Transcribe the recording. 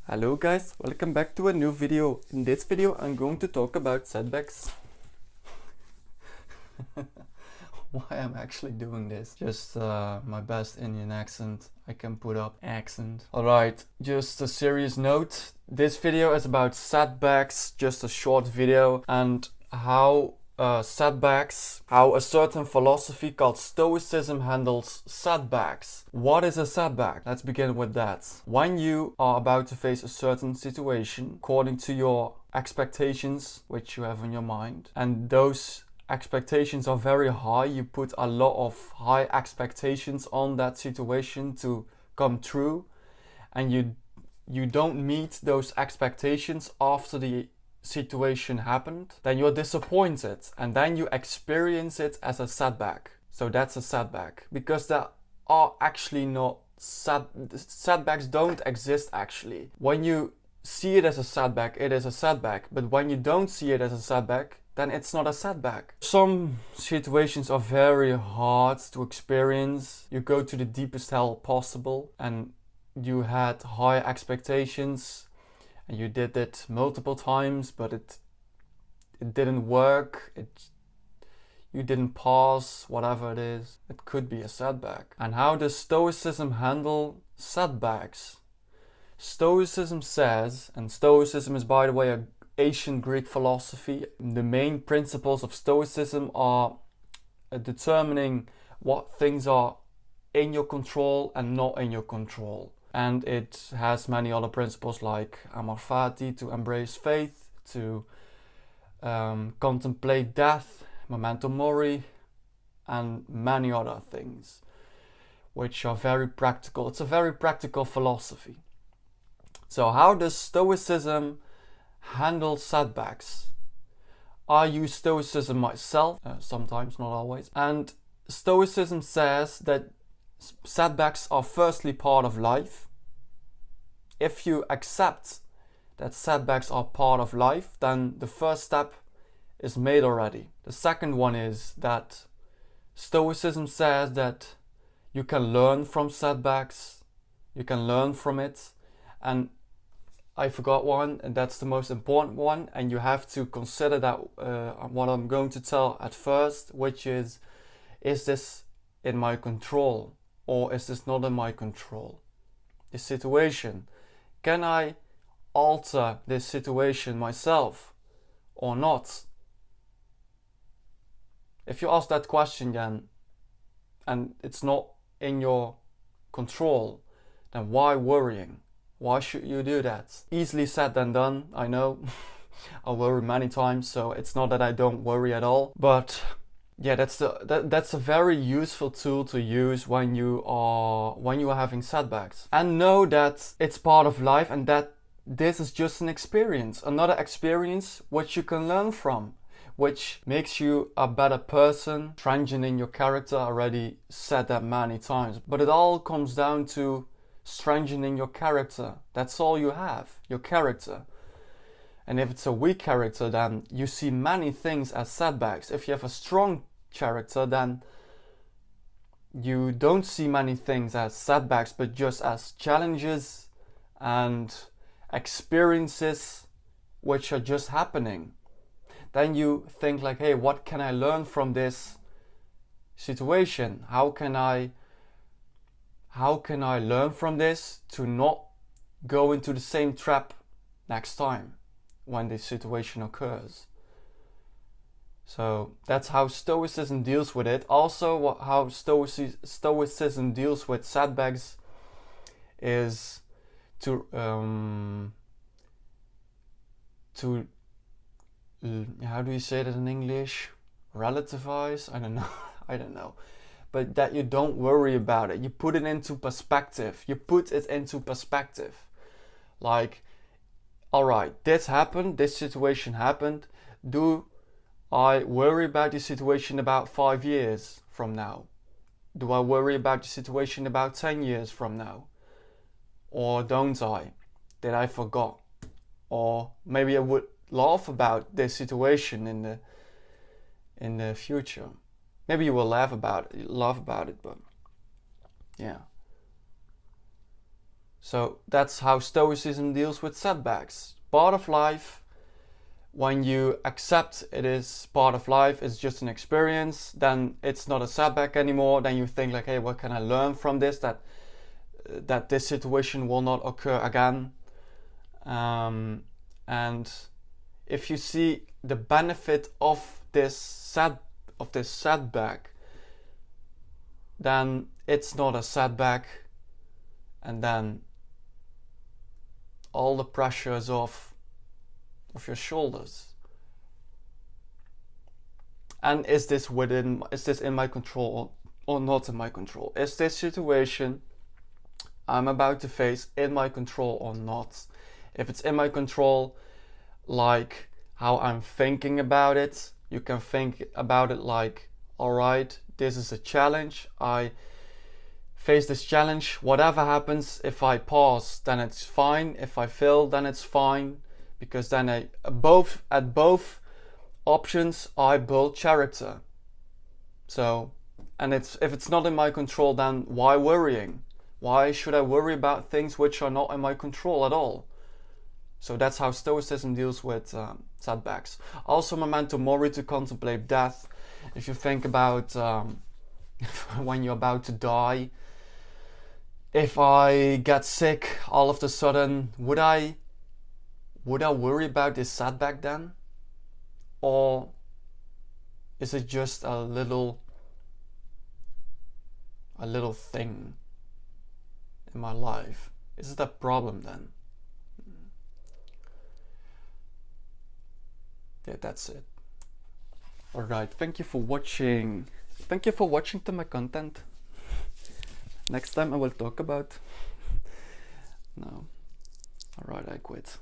Hello guys, welcome back to a new video. In this video I'm going to talk about setbacks. Why I'm actually doing this. Just my best Indian accent I can put up. Alright, just a serious note. This video is about setbacks, just a short video, and how setbacks, how a certain philosophy called Stoicism handles setbacks. What is a setback? Let's begin with that. When you are about to face a certain situation according to your expectations which you have in your mind, and those expectations are very high, you put a lot of high expectations on that situation to come true, and you don't meet those expectations after the situation happened, then you're disappointed and then you experience it as a setback. So that's a setback, because there are actually not setbacks don't exist actually. When you see it as a setback, it is a setback, but when you don't see it as a setback, then it's not a setback. Some situations are very hard to experience. You go to the deepest hell possible and you had high expectations and you did it multiple times, but it didn't work, you didn't pass, whatever it is. It could be a setback. And how does Stoicism handle setbacks? Stoicism says, and Stoicism is, by the way, an ancient Greek philosophy. The main principles of Stoicism are determining what things are in your control and not in your control. And it has many other principles like amor fati, to embrace faith, to contemplate death, memento mori, and many other things, which are very practical. It's a very practical philosophy. So how does Stoicism handle setbacks? I use Stoicism myself, sometimes, not always. And Stoicism says that setbacks are firstly part of life. If you accept that setbacks are part of life, then the first step is made already. The second one is that Stoicism says that you can learn from setbacks, you can learn from it, and I forgot one, and that's the most important one, and you have to consider that what I'm going to tell at first, which is this in my control? Or is this not in my control? This situation. Can I alter this situation myself or not? If you ask that question then, and it's not in your control, then why worrying? Why should you do that? Easily said than done, I know. I worry many times, so it's not that I don't worry at all. But yeah, that's a very useful tool to use when you are having setbacks. And know that it's part of life and that this is just an experience, another experience which you can learn from, which makes you a better person, strengthening your character. I already said that many times, but it all comes down to strengthening your character. That's all you have, your character. And if it's a weak character, then you see many things as setbacks. If you have a strong character, then you don't see many things as setbacks, but just as challenges and experiences which are just happening. Then you think like, hey, what can I learn from this situation? How can I learn from this to not go into the same trap next time when this situation occurs? So that's how Stoicism deals with it. Also, how Stoicism deals with setbacks is to how do you say that in English? Relativize? I don't know. I don't know. But that you don't worry about it. You put it into perspective. Like, alright, this happened, this situation happened. Do I worry about the situation about 5 years from now? Do I worry about the situation about 10 years from now? Or don't I? Did I forget? Or maybe I would laugh about this situation in the future. Maybe you will laugh about it, but yeah. So that's how Stoicism deals with setbacks. Part of life. When you accept it is part of life, it's just an experience, then it's not a setback anymore. Then you think like, hey, what can I learn from this, that this situation will not occur again. And if you see the benefit of this setback, then it's not a setback, and then all the pressure is off your shoulders. And is this in my control or not in my control? Is this situation I'm about to face in my control or not? If it's in my control, like how I'm thinking about it, you can think about it like, alright, this is a challenge, I face this challenge, whatever happens, if I pass, then it's fine, if I fail, then it's fine, because then at both options I build character. So, and if it's not in my control, then why worrying? Why should I worry about things which are not in my control at all? So that's how Stoicism deals with setbacks. Also, memento mori, to contemplate death. If you think about when you're about to die, if I get sick all of a sudden, would I worry about this setback then? Or is it just a little thing in my life? Is it a problem then? Yeah, that's it. Alright, thank you for watching. Thank you for watching to my content. Next time I will talk about... No. Alright, I quit.